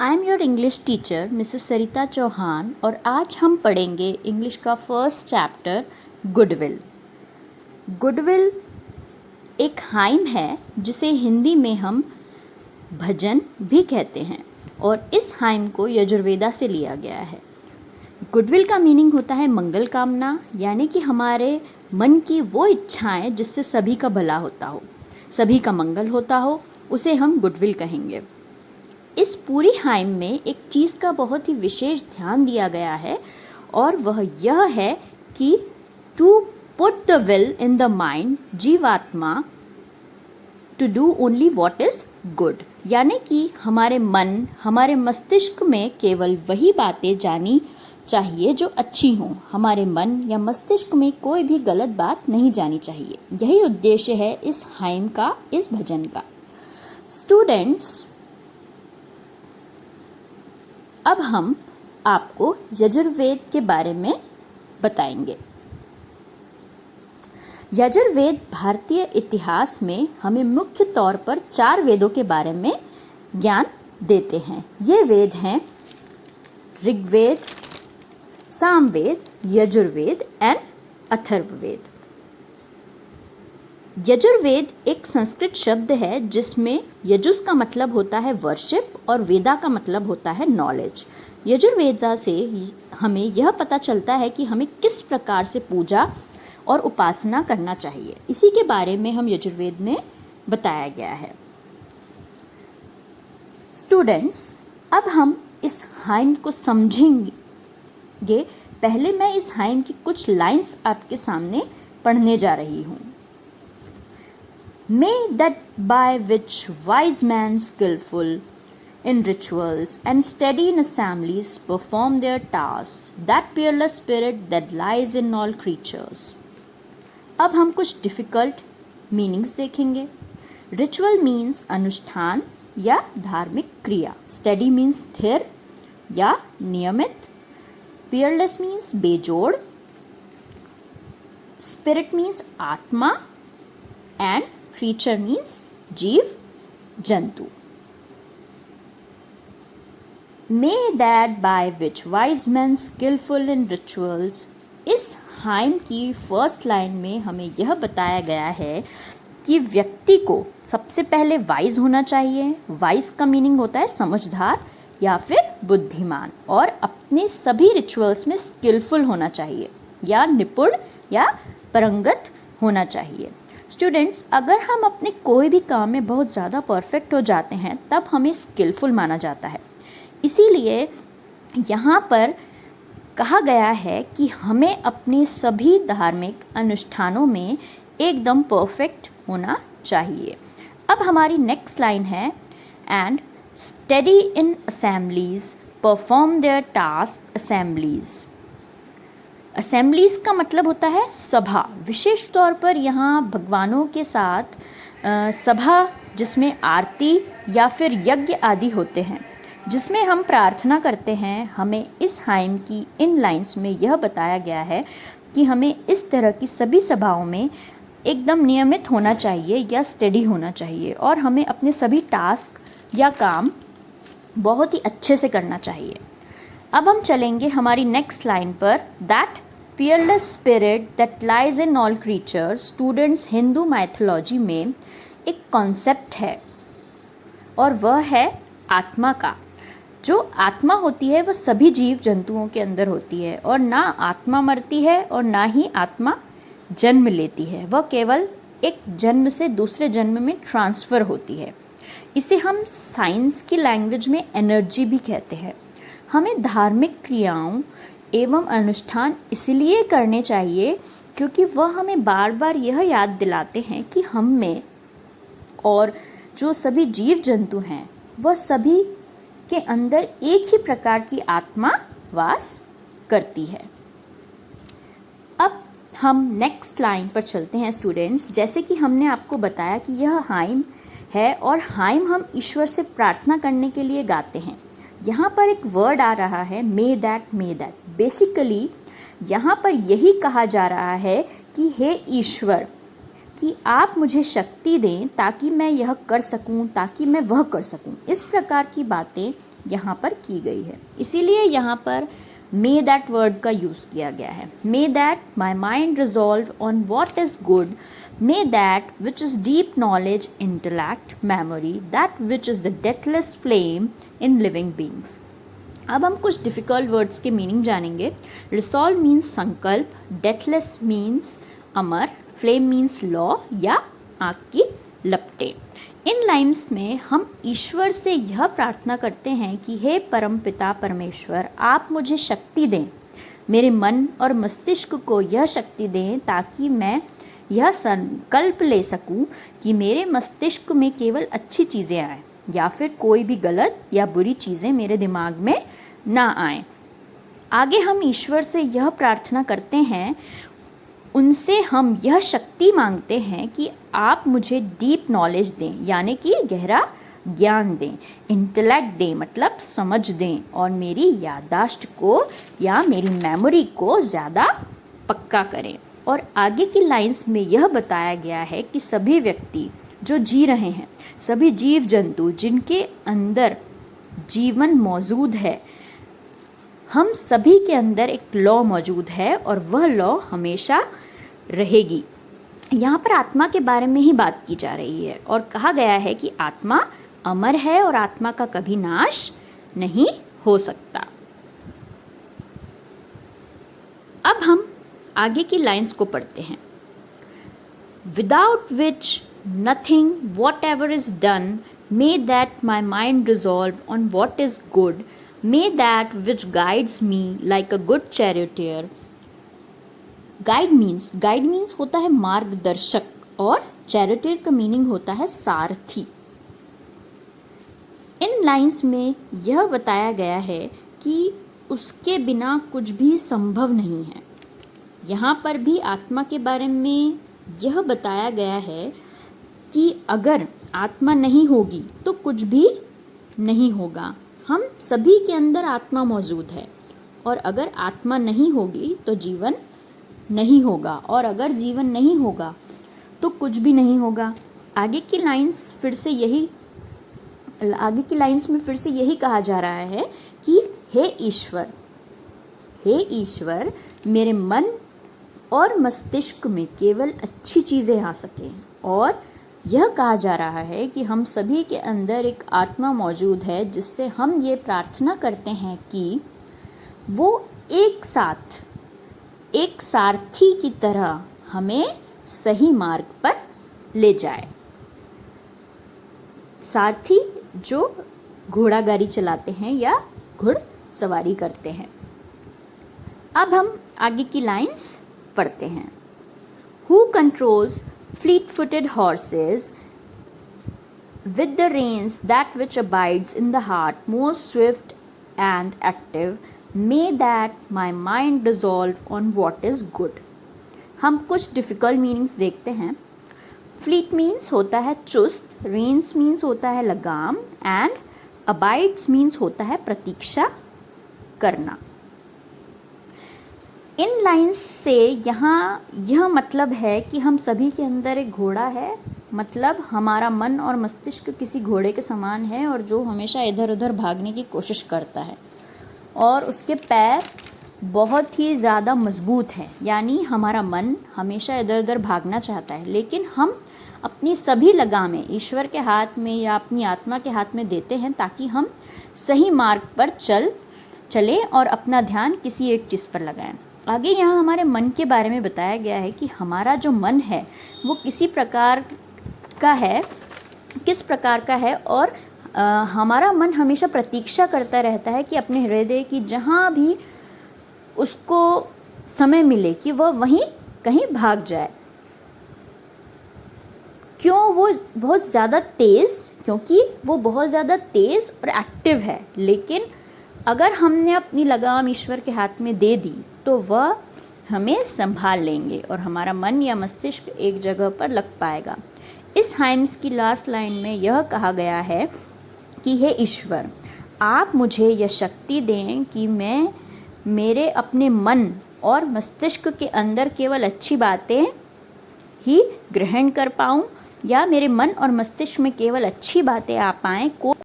I am your English teacher Mrs Sarita Chauhan और आज हम पढ़ेंगे इंग्लिश का फर्स्ट चैप्टर गुडविल। गुडविल एक हाइम है जिसे हिंदी में हम भजन भी कहते हैं और इस हाइम को यजुर्वेदा से लिया गया है। गुडविल का मीनिंग होता है मंगल कामना, यानी कि हमारे मन की वो इच्छाएं जिससे सभी का भला होता हो, सभी का मंगल होता हो, उसे हम गुडविल कहेंगे। इस पूरी हाइम में एक चीज़ का बहुत ही विशेष ध्यान दिया गया है और वह यह है कि to put the will in the mind, जीवात्मा, to only only what is good, यानी कि हमारे मन, हमारे मस्तिष्क में केवल वही बातें जानी चाहिए जो अच्छी हों। हमारे मन या मस्तिष्क में कोई भी गलत बात नहीं जानी चाहिए। यही उद्देश्य है इस हाइम का, इस भजन का। स्टूडेंट्स, अब हम आपको यजुर्वेद के बारे में बताएंगे। यजुर्वेद भारतीय इतिहास में हमें मुख्य तौर पर 4 वेदों के बारे में ज्ञान देते हैं। ये वेद हैं ऋग्वेद, सामवेद, यजुर्वेद एंड अथर्ववेद। यजुर्वेद एक संस्कृत शब्द है जिसमें यजुस का मतलब होता है वर्शिप और वेदा का मतलब होता है नॉलेज। यजुर्वेदा से हमें यह पता चलता है कि हमें किस प्रकार से पूजा और उपासना करना चाहिए। इसी के बारे में हम यजुर्वेद में बताया गया है। स्टूडेंट्स, अब हम इस हाइम को समझेंगे। पहले मैं इस हाइम की कुछ लाइंस आपके सामने पढ़ने जा रही हूँ। May that by which wise men skillful in rituals and steady in assemblies perform their tasks, that peerless spirit that lies in all creatures. अब हम कुछ डिफ़िकल्ट मीनिंग्स देखेंगे। रिचुअल मीन्स अनुष्ठान या धार्मिक क्रिया। स्टडी मीन्स स्थिर या नियमित। पियरलेस मीन्स बेजोड़। स्पिरिट मीन्स आत्मा एंड creature means जीव जंतु। May that by which wise men skillful in rituals, इस हाइम की फर्स्ट लाइन में हमें यह बताया गया है कि व्यक्ति को सबसे पहले वाइज होना चाहिए। वाइज का मीनिंग होता है समझदार या फिर बुद्धिमान, और अपने सभी रिचुअल्स में स्किलफुल होना चाहिए या निपुण या पारंगत होना चाहिए। स्टूडेंट्स, अगर हम अपने कोई भी काम में बहुत ज़्यादा परफेक्ट हो जाते हैं तब हमें स्किलफुल माना जाता है। इसीलिए यहाँ पर कहा गया है कि हमें अपने सभी धार्मिक अनुष्ठानों में एकदम परफेक्ट होना चाहिए। अब हमारी नेक्स्ट लाइन है and study in assemblies perform there task assemblies. Assemblies का मतलब होता है सभा। विशेष तौर पर यहाँ भगवानों के साथ सभा जिसमें आरती या फिर यज्ञ आदि होते हैं, जिसमें हम प्रार्थना करते हैं। हमें इस हाइम की इन लाइंस में यह बताया गया है कि हमें इस तरह की सभी सभाओं में एकदम नियमित होना चाहिए या स्टडी होना चाहिए और हमें अपने सभी टास्क या काम बहुत ही अच्छे से करना चाहिए। अब हम चलेंगे हमारी नेक्स्ट लाइन पर। That Peerless spirit that lies in all creatures. Students, Hindu mythology में एक कॉन्सेप्ट है और वह है आत्मा का। जो आत्मा होती है वह सभी जीव जंतुओं के अंदर होती है और ना आत्मा मरती है और ना ही आत्मा जन्म लेती है। वह केवल एक जन्म से दूसरे जन्म में ट्रांसफ़र होती है। इसे हम साइंस की लैंग्वेज में एनर्जी भी कहते हैं। हमें धार्मिक क्रियाओं एवं अनुष्ठान इसलिए करने चाहिए क्योंकि वह हमें बार बार यह याद दिलाते हैं कि हम में और जो सभी जीव जंतु हैं वह सभी के अंदर एक ही प्रकार की आत्मा वास करती है। अब हम नेक्स्ट लाइन पर चलते हैं स्टूडेंट्स। जैसे कि हमने आपको बताया कि यह हाइम है और हाइम हम ईश्वर से प्रार्थना करने के लिए गाते हैं। यहाँ पर एक वर्ड आ रहा है मे दैट। बेसिकली यहाँ पर यही कहा जा रहा है कि हे ईश्वर, कि आप मुझे शक्ति दें ताकि मैं यह कर सकूं, ताकि मैं वह कर सकूं। इस प्रकार की बातें यहाँ पर की गई है, इसीलिए यहाँ पर मे दैट वर्ड का यूज़ किया गया है। May that my mind resolve on what is good, may that which is deep knowledge, intellect, memory, that which is the deathless flame in living beings. अब हम कुछ डिफ़िकल्ट वर्ड्स के meaning जानेंगे। Resolve means संकल्प, deathless means अमर, flame means लौ या आग की लपटें। इन लाइन्स में हम ईश्वर से यह प्रार्थना करते हैं कि हे परम पिता परमेश्वर, आप मुझे शक्ति दें, मेरे मन और मस्तिष्क को यह शक्ति दें ताकि मैं यह संकल्प ले सकूं कि मेरे मस्तिष्क में केवल अच्छी चीज़ें आएं या फिर कोई भी गलत या बुरी चीज़ें मेरे दिमाग में ना आएं। आगे हम ईश्वर से यह प्रार्थना करते हैं, उनसे हम यह शक्ति मांगते हैं कि आप मुझे डीप नॉलेज दें, यानी कि गहरा ज्ञान दें, इंटेलेक्ट दें मतलब समझ दें, और मेरी याददाश्त को या मेरी मेमोरी को ज़्यादा पक्का करें। और आगे की लाइंस में यह बताया गया है कि सभी व्यक्ति जो जी रहे हैं, सभी जीव जंतु जिनके अंदर जीवन मौजूद है, हम सभी के अंदर एक लॉ मौजूद है और वह लॉ हमेशा रहेगी। यहाँ पर आत्मा के बारे में ही बात की जा रही है और कहा गया है कि आत्मा अमर है और आत्मा का कभी नाश नहीं हो सकता। अब हम आगे की लाइंस को पढ़ते हैं। Without which nothing what ever is done, may that my mind resolve on what is good, may that which guides me like a good charioteer. Guide means होता है मार्गदर्शक और चैरिटियर का मीनिंग होता है सारथी। इन लाइंस में यह बताया गया है कि उसके बिना कुछ भी संभव नहीं है। यहाँ पर भी आत्मा के बारे में यह बताया गया है कि अगर आत्मा नहीं होगी तो कुछ भी नहीं होगा। हम सभी के अंदर आत्मा मौजूद है और अगर आत्मा नहीं होगी तो जीवन नहीं होगा, और अगर जीवन नहीं होगा तो कुछ भी नहीं होगा। आगे की लाइंस में फिर से यही कहा जा रहा है कि हे ईश्वर, मेरे मन और मस्तिष्क में केवल अच्छी चीज़ें आ सकें। और यह कहा जा रहा है कि हम सभी के अंदर एक आत्मा मौजूद है जिससे हम ये प्रार्थना करते हैं कि वो एक सारथी की तरह हमें सही मार्ग पर ले जाए। सारथी जो घोड़ा गाड़ी चलाते हैं या घुड़सवारी करते हैं। अब हम आगे की लाइंस पढ़ते हैं। Who controls fleet-footed horses with the reins, that which abides in the heart, most swift and active, may that my mind resolve on what is good। हम कुछ डिफ़िकल्ट मीनिंग्स देखते हैं। फ्लीट मीन्स होता है चुस्त, rains means होता है लगाम, एंड अबाइड्स मीन्स होता है प्रतीक्षा करना। इन लाइंस से यहाँ यह मतलब है कि हम सभी के अंदर एक घोड़ा है, मतलब हमारा मन और मस्तिष्क किसी घोड़े के समान है और जो हमेशा इधर उधर भागने की कोशिश करता है और उसके पैर बहुत ही ज़्यादा मजबूत हैं। यानी हमारा मन हमेशा इधर उधर भागना चाहता है, लेकिन हम अपनी सभी लगामें ईश्वर के हाथ में या अपनी आत्मा के हाथ में देते हैं ताकि हम सही मार्ग पर चलें और अपना ध्यान किसी एक चीज़ पर लगाएं। आगे यहाँ हमारे मन के बारे में बताया गया है कि हमारा जो मन है वो किस प्रकार का है और हमारा मन हमेशा प्रतीक्षा करता रहता है कि अपने हृदय की जहाँ भी उसको समय मिले कि वह वहीं कहीं भाग जाए। क्योंकि वो बहुत ज़्यादा तेज़ और एक्टिव है, लेकिन अगर हमने अपनी लगाम ईश्वर के हाथ में दे दी तो वह हमें संभाल लेंगे और हमारा मन या मस्तिष्क एक जगह पर लग पाएगा। इस हाइम्स की लास्ट लाइन में यह कहा गया है कि हे ईश्वर, आप मुझे यह शक्ति दें कि मैं मेरे अपने मन और मस्तिष्क के अंदर केवल अच्छी बातें ही ग्रहण कर पाऊँ, या मेरे मन और मस्तिष्क में केवल अच्छी बातें आ पाएँ,